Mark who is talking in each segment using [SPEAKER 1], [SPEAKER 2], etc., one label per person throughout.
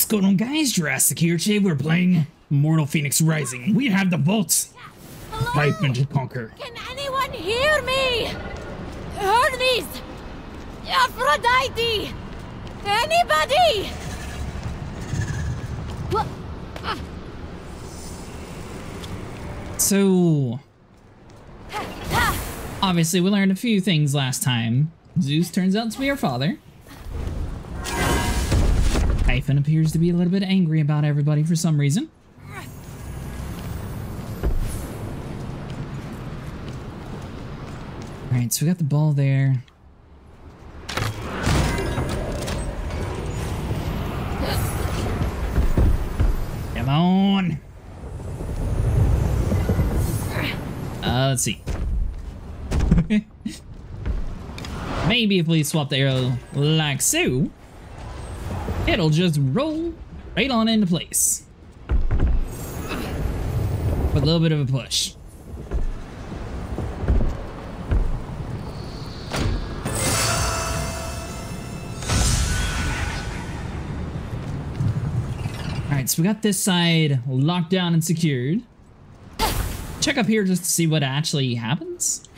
[SPEAKER 1] What's going on, guys? Jurassic here. Today we're playing Immortals Fenyx Rising. We have the bolts. Typhon to conquer.
[SPEAKER 2] Can anyone hear me? Hermes! Aphrodite! Anybody? What?
[SPEAKER 1] So, obviously we learned a few things last time. Zeus turns out to be our father. Typhon appears to be a little bit angry about everybody for some reason. Alright, so we got the ball there. Come on! Let's see. Maybe if we swap the arrow like so, it'll just roll right on into place. With a little bit of a push. Alright, so we got this side locked down and secured. Check up here just to see what actually happens.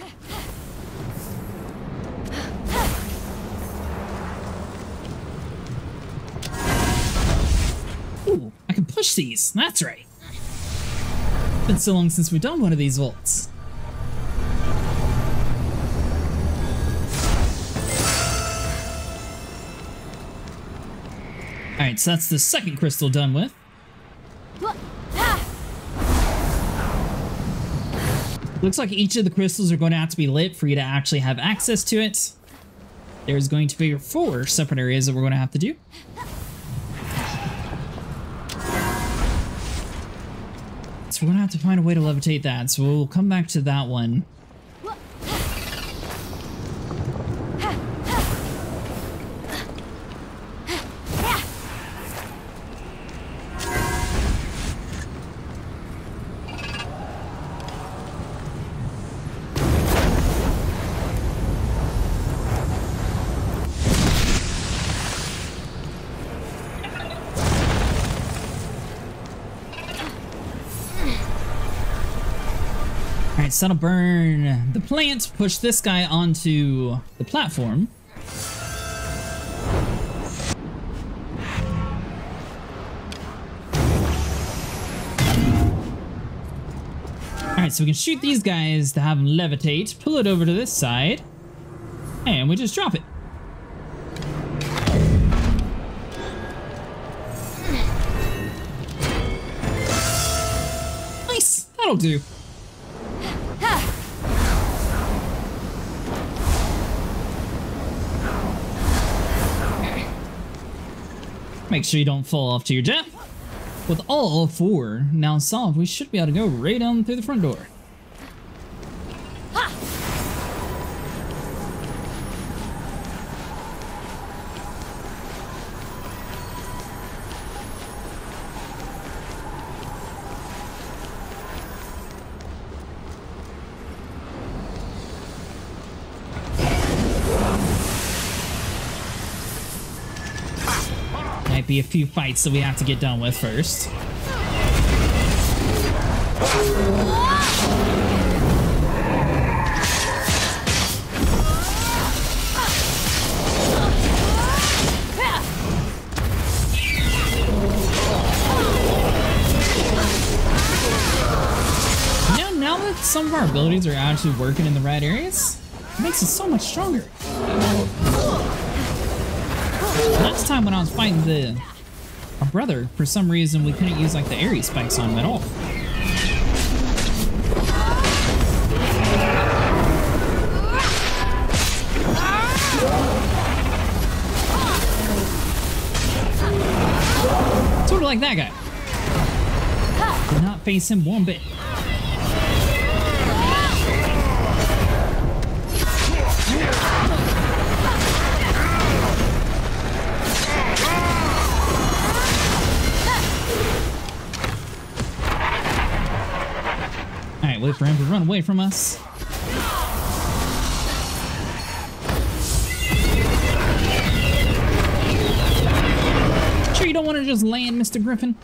[SPEAKER 1] Ooh, I can push these. That's right. It's been so long since we've done one of these vaults. Alright, so that's the second crystal done with. Looks like each of the crystals are going to have to be lit for you to actually have access to it. There's going to be 4 separate areas that we're going to have to do. So we're going to have to find a way to levitate that, so we'll come back to that one. Alright, so that'll burn the plant, push this guy onto the platform. Alright, so we can shoot these guys to have them levitate, pull it over to this side, and we just drop it. Nice! That'll do. Make sure you don't fall off to your death. With all 4 now solved, we should be able to go right on through the front door. Might be a few fights that we have to get done with first. Now that some of our abilities are actually working in the right areas, it makes us so much stronger. Last time when I was fighting our brother, for some reason we couldn't use like the area spikes on him at all. Sort of like that guy. Did not face him one bit. Alright, wait for him to run away from us. want to just land, Mr. Griffin?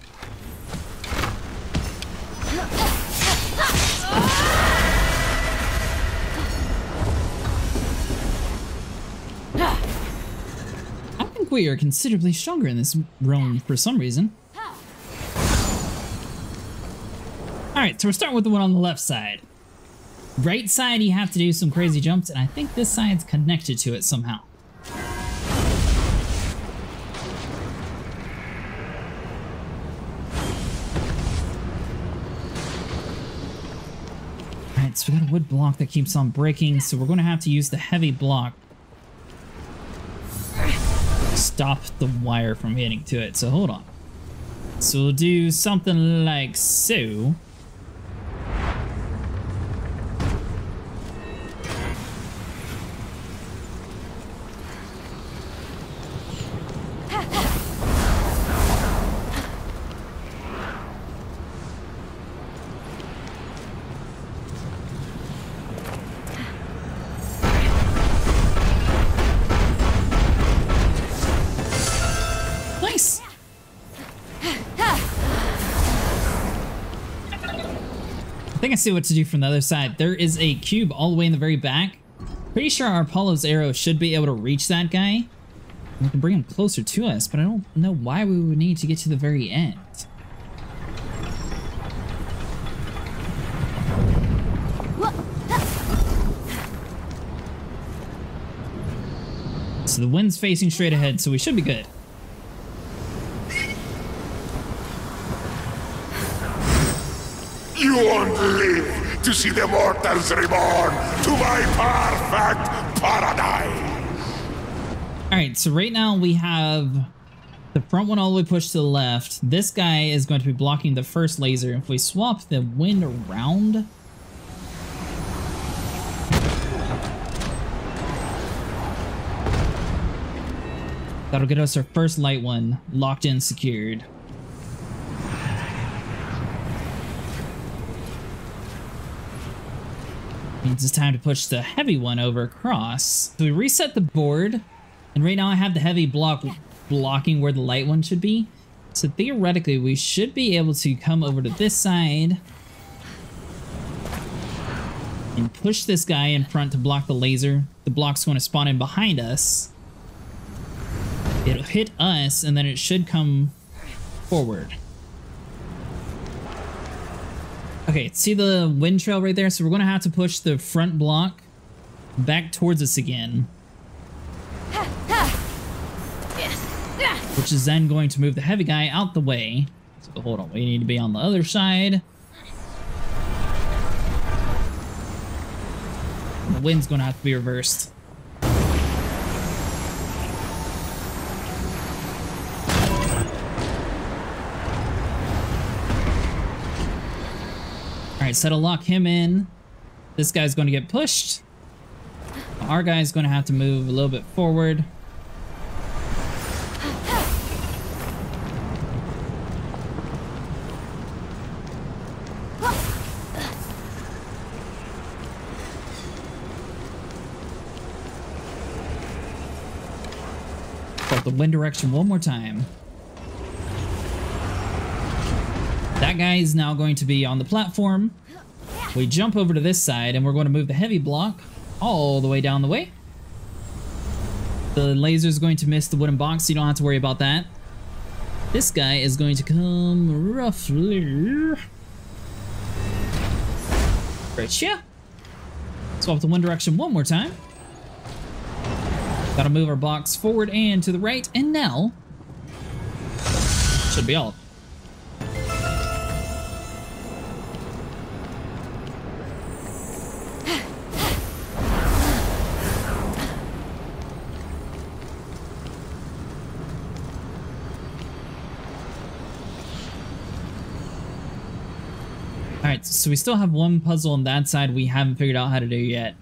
[SPEAKER 1] I think we are considerably stronger in this realm for some reason. Alright, so we're starting with the one on the left side. Right side, you have to do some crazy jumps, and I think this side's connected to it somehow. Alright, so we got a wood block that keeps on breaking, so we're going to have to use the heavy block to stop the wire from hitting to it, so hold on. So we'll do something like so. I think I see what to do from the other side. There is a cube all the way in the very back. Pretty sure our Apollo's arrow should be able to reach that guy. We can bring him closer to us, but I don't know why we would need to get to the very end. So the wind's facing straight ahead, so we should be good.
[SPEAKER 3] You won't live to see the mortals reborn to my perfect paradise!
[SPEAKER 1] Alright, so right now we have the front one all the way pushed to the left. This guy is going to be blocking the first laser. If we swap the wind around... that'll get us our first light one locked in, secured. Means it's time to push the heavy one over across. So we reset the board, and right now I have the heavy block blocking where the light one should be. So theoretically, we should be able to come over to this side and push this guy in front to block the laser. The block's going to spawn in behind us. It'll hit us, and then it should come forward. Okay, see the wind trail right there? So we're going to have to push the front block back towards us again. Which is then going to move the heavy guy out the way. So hold on, we need to be on the other side. The wind's going to have to be reversed. Alright, so to lock him in, this guy's going to get pushed. Our guy's going to have to move a little bit forward. Got the wind direction one more time. That guy is now going to be on the platform. We jump over to this side, and we're going to move the heavy block all the way down the way. The laser is going to miss the wooden box, so you don't have to worry about that. This guy is going to come roughly right here. Swap the wind direction one more time. Gotta move our box forward and to the right, and now should be all. Alright, so we still have one puzzle on that side we haven't figured out how to do yet.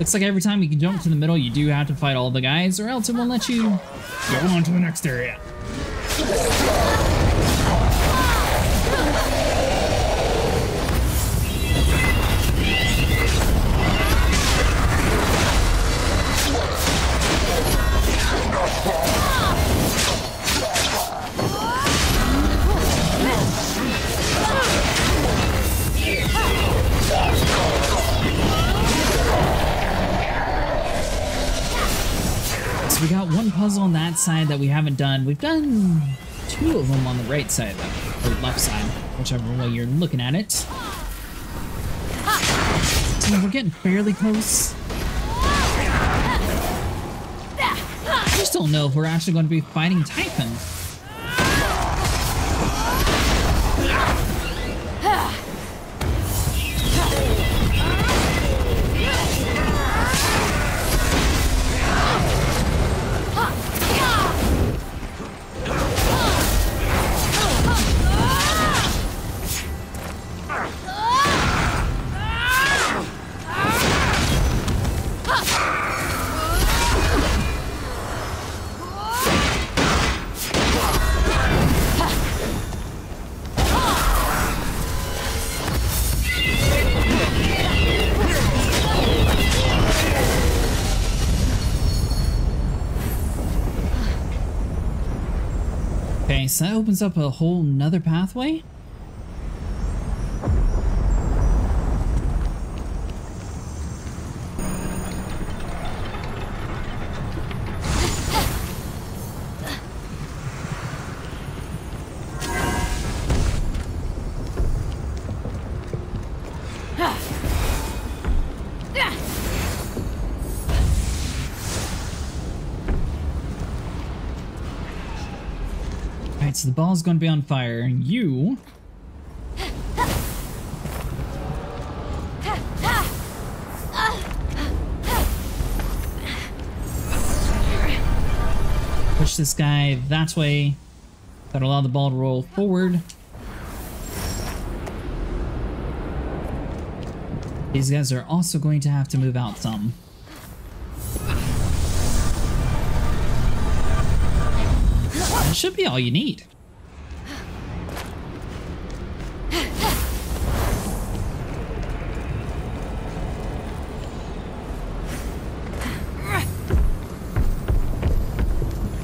[SPEAKER 1] Looks like every time you can jump to the middle, you do have to fight all the guys, or else it won't let you go on to the next area. We got one puzzle on that side that we haven't done. We've done 2 of them on the right side, though, or left side, whichever way you're looking at it. So we're getting fairly close. I just don't know if we're actually going to be fighting Typhon. Okay, so that opens up a whole nother pathway. So the ball's going to be on fire, and you... push this guy that way. That'll allow the ball to roll forward. These guys are also going to have to move out some. That should be all you need.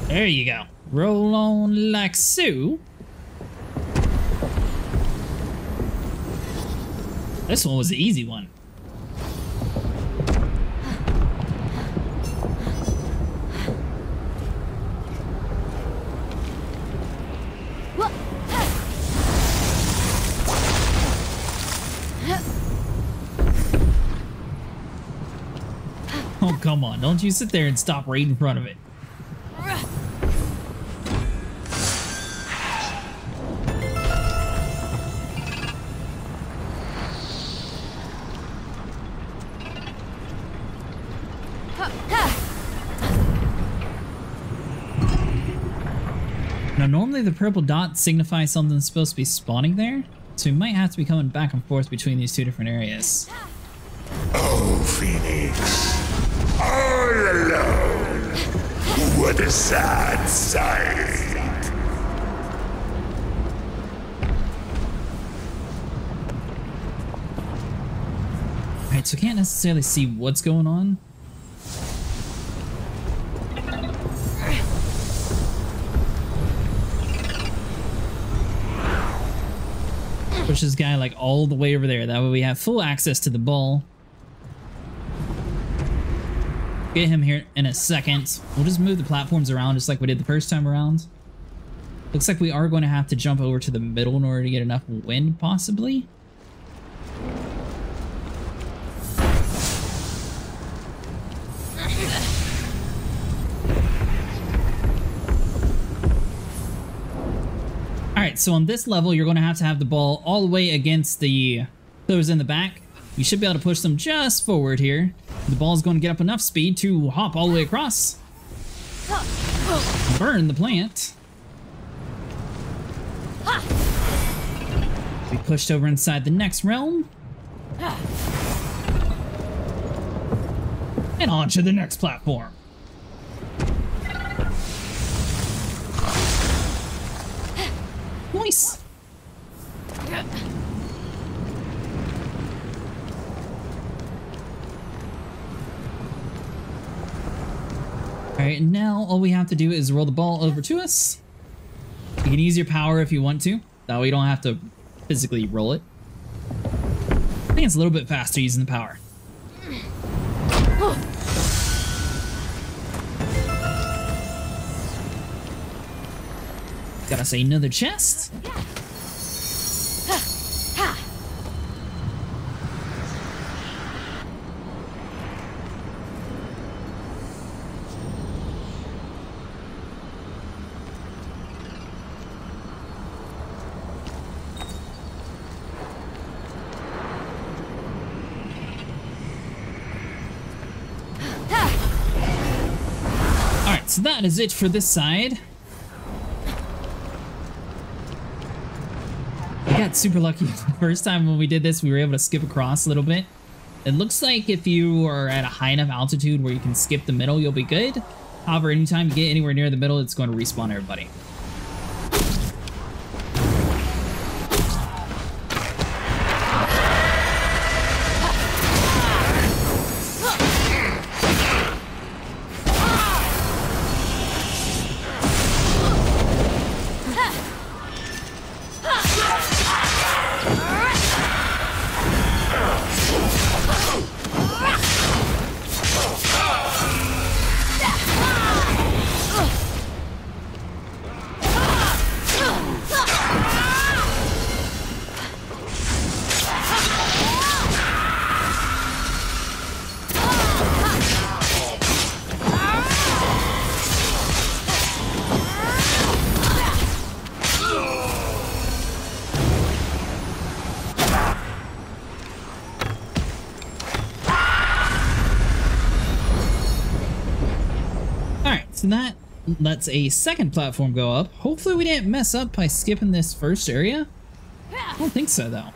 [SPEAKER 1] There you go. Roll on like so. This one was the easy one. Oh, come on. Don't you sit there and stop right in front of it. Now, normally the purple dot signifies something's supposed to be spawning there, so we might have to be coming back and forth between these 2 different areas.
[SPEAKER 3] Oh, Phoenix. All alone. What a sad sight.
[SPEAKER 1] Alright, so can't necessarily see what's going on. Push this guy like all the way over there. That way we have full access to the ball. Get him here in a second. We'll just move the platforms around just like we did the first time around. Looks like we are going to have to jump over to the middle in order to get enough wind, possibly. Alright, so on this level, you're going to have the ball all the way against the those in the back. You should be able to push them just forward here. The ball's going to get up enough speed to hop all the way across. Burn the plant. Be pushed over inside the next realm. And on to the next platform. Nice. Alright, now all we have to do is roll the ball over to us. You can use your power if you want to. That way you don't have to physically roll it. I think it's a little bit faster using the power. Gotta say another chest. Alright, so that is it for this side. I got super lucky the first time when we did this. We were able to skip across a little bit. It looks like if you are at a high enough altitude where you can skip the middle, you'll be good. However, anytime you get anywhere near the middle, it's going to respawn everybody. So that lets a second platform go up. Hopefully we didn't mess up by skipping this first area. I don't think so, though.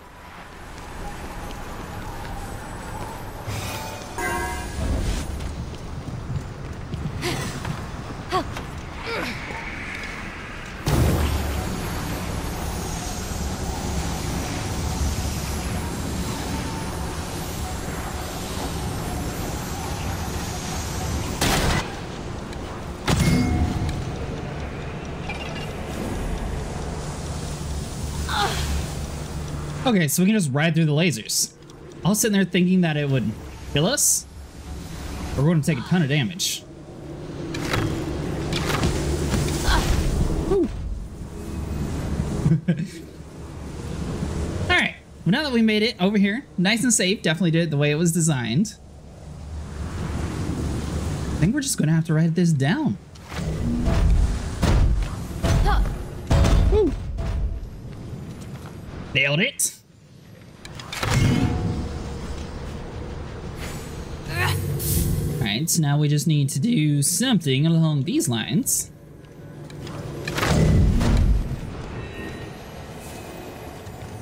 [SPEAKER 1] Okay, so we can just ride through the lasers. I was sitting there thinking that it would kill us, but we're going to take a ton of damage. Alright, well, now that we made it over here, nice and safe, definitely did it the way it was designed. I think we're just going to have to ride this down. Woo. Nailed it. Alright, so now we just need to do something along these lines.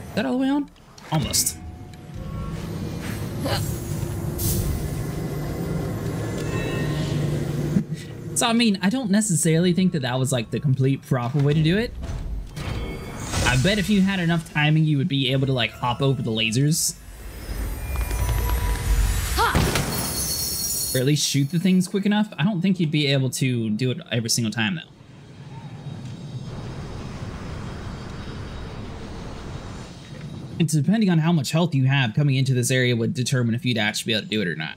[SPEAKER 1] Is that all the way on? Almost. So, I mean, I don't necessarily think that that was like the complete proper way to do it. I bet if you had enough timing, you would be able to like hop over the lasers. Or at least shoot the things quick enough. I don't think you'd be able to do it every single time though. It's depending on how much health you have coming into this area would determine if you'd actually be able to do it or not.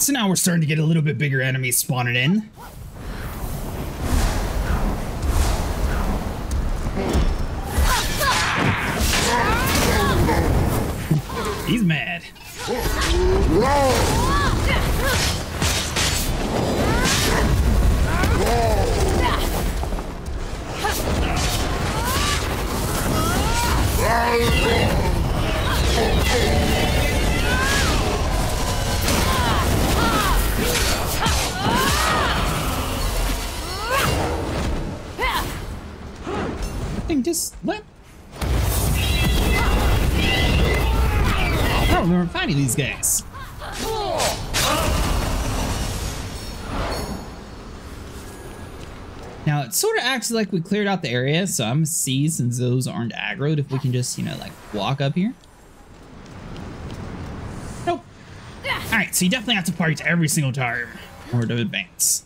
[SPEAKER 1] So now we're starting to get a little bit bigger enemies spawning in. He's mad. thing just... what? I don't remember fighting these guys. Now, it sort of acts like we cleared out the area, so I'm gonna see, since those aren't aggroed, if we can just, you know, like, walk up here. Nope. Alright, so you definitely have to fight every single time in order to advance.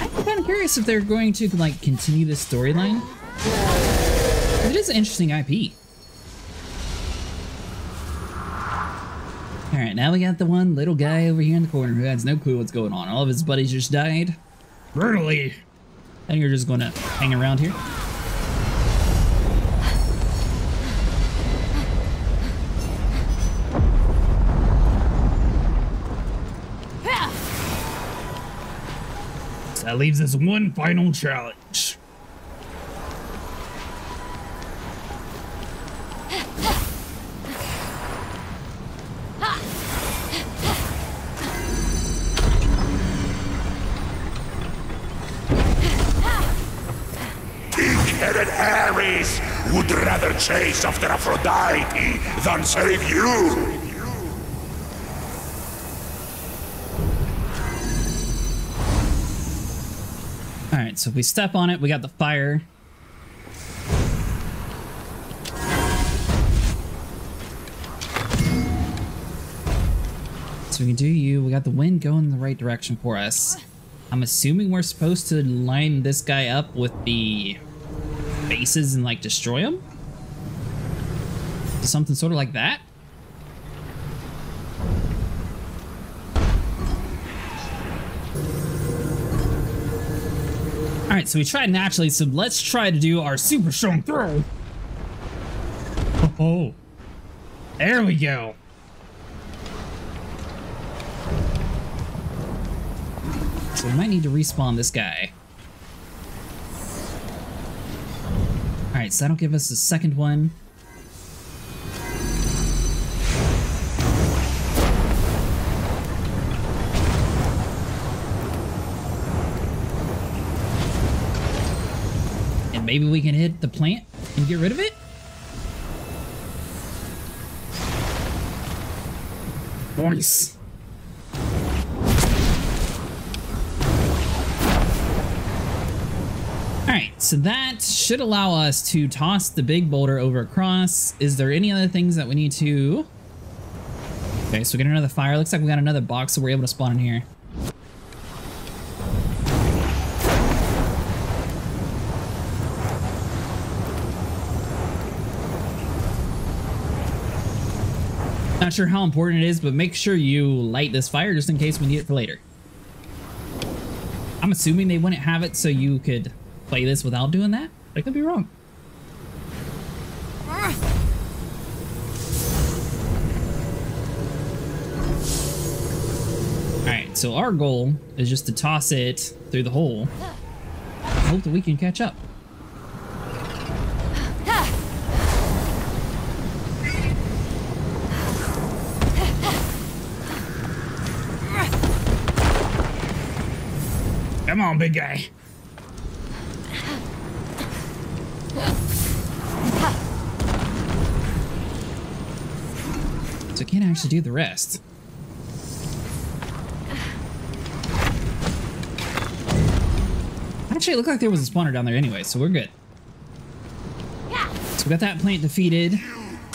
[SPEAKER 1] I'm kind of curious if they're going to, like, continue this storyline. It is an interesting IP. Alright, now we got the one little guy over here in the corner who has no clue what's going on. All of his buddies just died. Brutally. And you're just gonna hang around here. So that leaves us one final challenge.
[SPEAKER 3] Pink-headed Ares would rather chase after Aphrodite than save you!
[SPEAKER 1] Alright, so if we step on it, we got the fire. So we can do you. We got the wind going in the right direction for us. I'm assuming we're supposed to line this guy up with the bases and, like, destroy them? Something sort of like that? Alright, so we tried naturally, so let's try to do our super strong throw. Oh, there we go. So we might need to respawn this guy. Alright, so that'll give us a second one. And maybe we can hit the plant and get rid of it? Nice. Alright, so that should allow us to toss the big boulder over across. Is there any other things that we need to... Okay, so we got another fire. Looks like we got another box, so we're able to spawn in here. Not sure how important it is, but make sure you light this fire just in case we need it for later. I'm assuming they wouldn't have it so you could play this without doing that. I could be wrong. Alright, so our goal is just to toss it through the hole. Hope that we can catch up. Come on, big guy. So I can't actually do the rest. Actually, it looked like there was a spawner down there anyway, so we're good. So we got that plant defeated.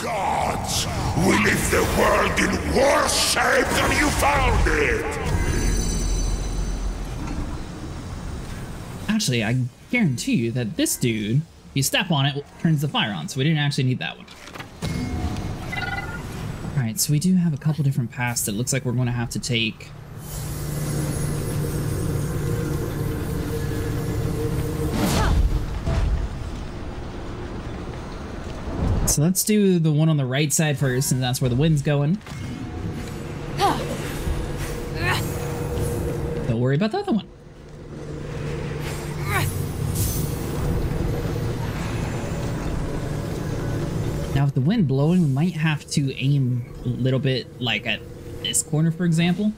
[SPEAKER 3] Gods! We leave the world in worse shape than you found it!
[SPEAKER 1] Actually, I guarantee you that this dude, if you step on it, turns the fire on, so we didn't actually need that one. Alright, so we do have a couple different paths that looks like we're going to have to take. So let's do the one on the right side first, and that's where the wind's going. worry about the other one. Now, with the wind blowing, we might have to aim a little bit, like at this corner, for example.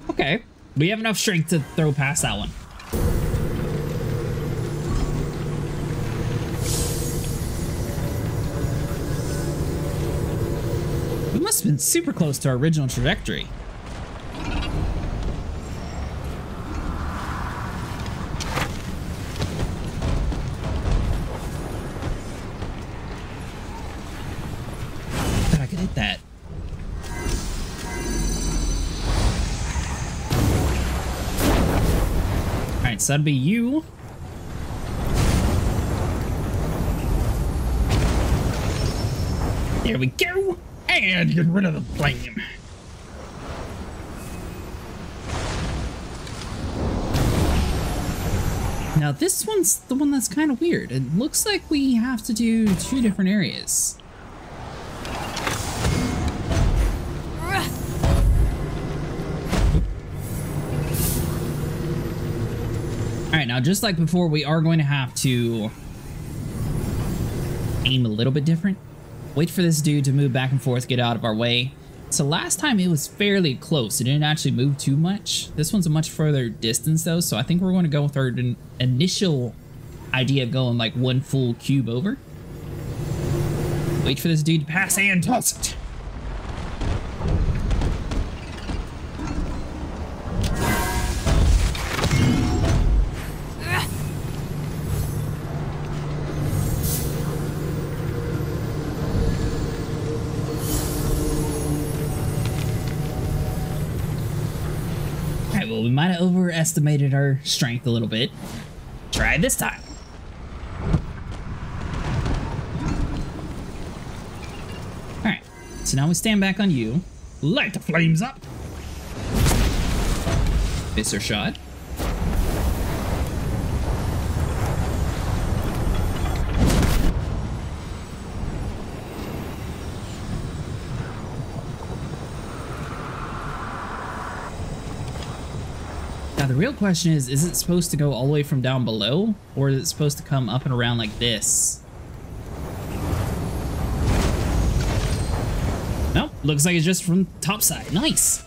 [SPEAKER 1] Okay, we have enough strength to throw past that one. We must have been super close to our original trajectory. I could hit that. Alright, so that'd be you. There we go. And get rid of the flame. Now this one's the one that's kind of weird. It looks like we have to do 2 different areas. Alright, now just like before, we are going to have to aim a little bit different. Wait for this dude to move back and forth, get out of our way. So last time it was fairly close. It didn't actually move too much. This one's a much further distance though, so I think we're going to go with our initial idea of going like 1 full cube over. Wait for this dude to pass and toss it. Well, we might have overestimated our strength a little bit. Try it this time. Alright, so now we stand back on you. Light the flames up. Miss our shot. Now the real question is it supposed to go all the way from down below, or is it supposed to come up and around like this? Nope, looks like it's just from top side. Nice.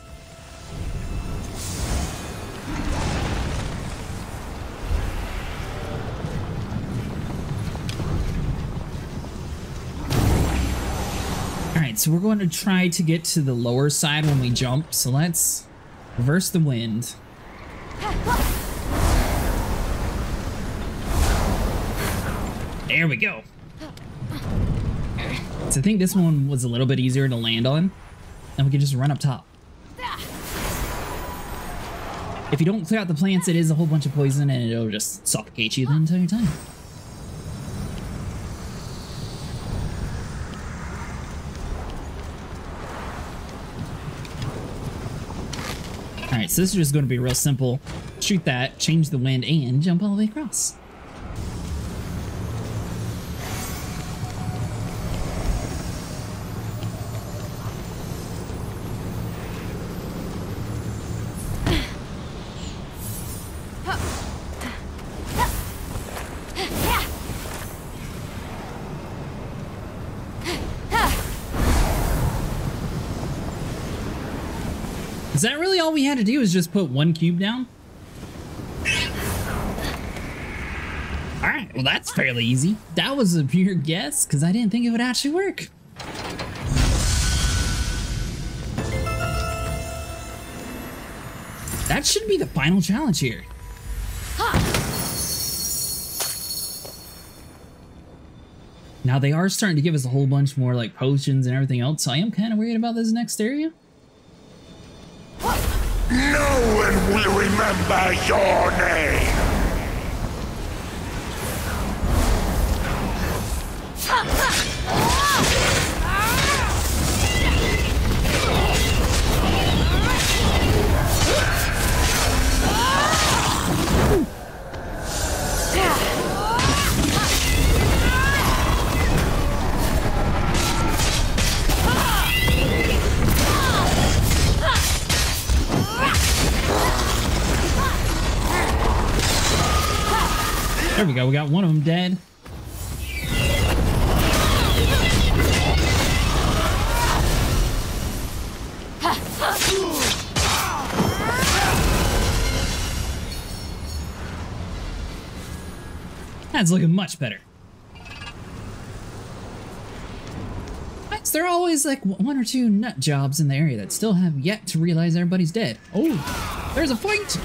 [SPEAKER 1] Alright, so we're going to try to get to the lower side when we jump, so let's reverse the wind. There we go. So I think this one was a little bit easier to land on, and we can just run up top. If you don't clear out the plants, it is a whole bunch of poison, and it'll just suffocate you the entire time. Alright, so this is just going to be real simple. Shoot that, change the wind, and jump all the way across. Is that really all we had to do, is just put 1 cube down? Alright, well that's fairly easy. That was a pure guess, because I didn't think it would actually work. That should be the final challenge here. Now they are starting to give us a whole bunch more like potions and everything else, so I am kind of worried about this next area.
[SPEAKER 3] No one will remember your name!
[SPEAKER 1] There we go. We got one of them dead. That's looking much better. Why is there always like one or two nut jobs in the area that still have yet to realize everybody's dead? Oh, there's a fight!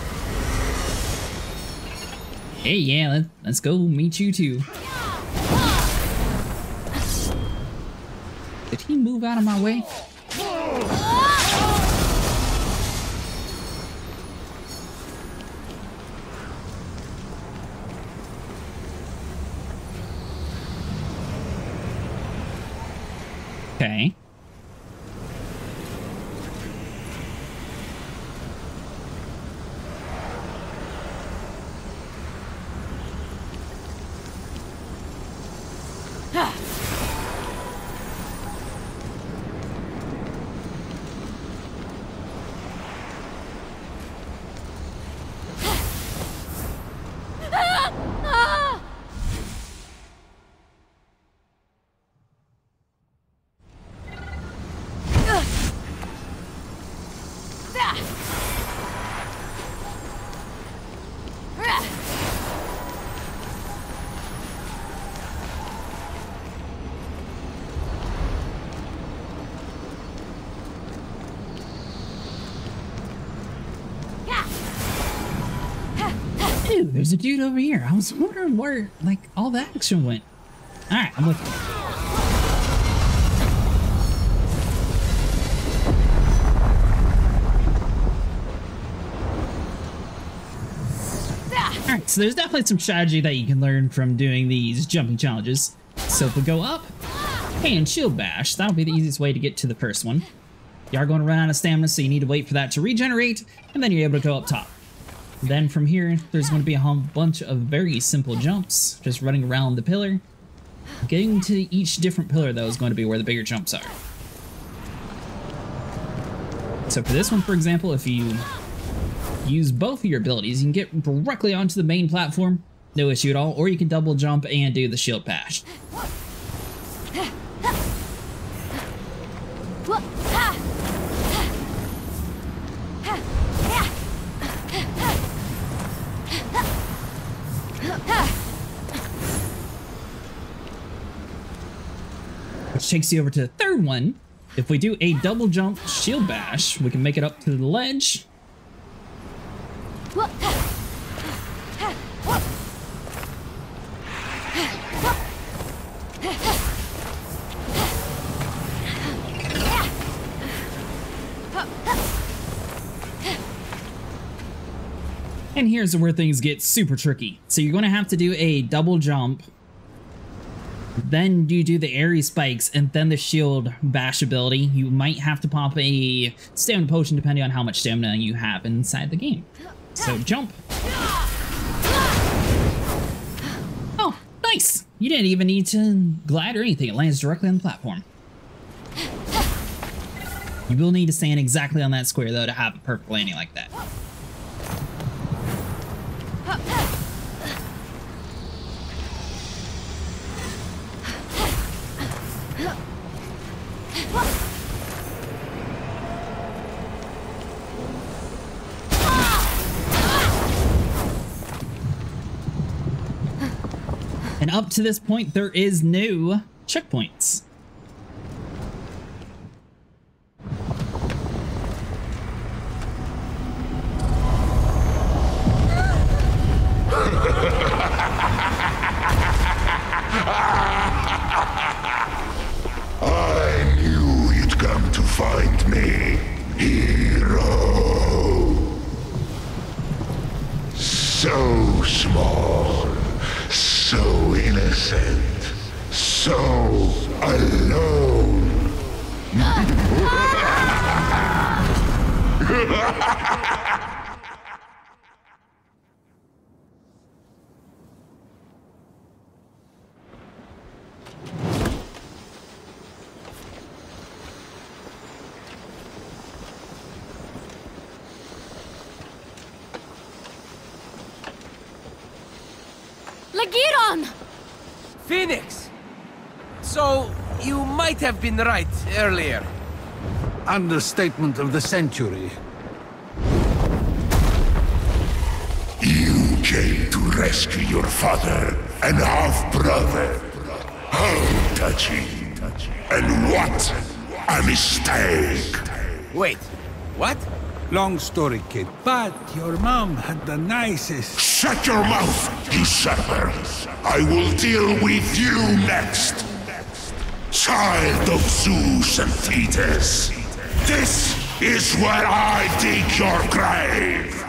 [SPEAKER 1] Hey, yeah, let's go meet you too. Did he move out of my way? Okay. Dude, there's a dude over here. I was wondering where, like, all the action went. Alright, I'm looking. Alright, so there's definitely some strategy that you can learn from doing these jumping challenges. So if we go up and shield bash, that'll be the easiest way to get to the first one. You are going to run out of stamina, so you need to wait for that to regenerate, and then you're able to go up top. Then from here, there's going to be a whole bunch of very simple jumps, just running around the pillar. Getting to each different pillar, though, is going to be where the bigger jumps are. So for this one, for example, if you use both of your abilities, you can get directly onto the main platform, no issue at all, or you can double jump and do the shield bash. Which takes you over to the third one. If we do a double jump shield bash, we can make it up to the ledge. And here's where things get super tricky. So you're going to have to do a double jump, then you do the airy spikes, and then the shield bash ability. You might have to pop a stamina potion depending on how much stamina you have inside the game. So jump. Oh, nice! You didn't even need to glide or anything. It lands directly on the platform. You will need to stand exactly on that square, though, to have a perfect landing like that. And up to this point, there is no checkpoints.
[SPEAKER 3] I knew you'd come to find me, hero. So small, so innocent, so alone.
[SPEAKER 2] Lagiron!
[SPEAKER 4] Phoenix! So, you might have been right earlier.
[SPEAKER 5] Understatement of the century.
[SPEAKER 3] You came to rescue your father and half-brother. How touching. And what a mistake!
[SPEAKER 4] Wait, what?
[SPEAKER 5] Long story, kid. But your mom had the nicest...
[SPEAKER 3] Shut your mouth, usurper! I will deal with you next! Child of Zeus and Thetis! This is where I dig your grave!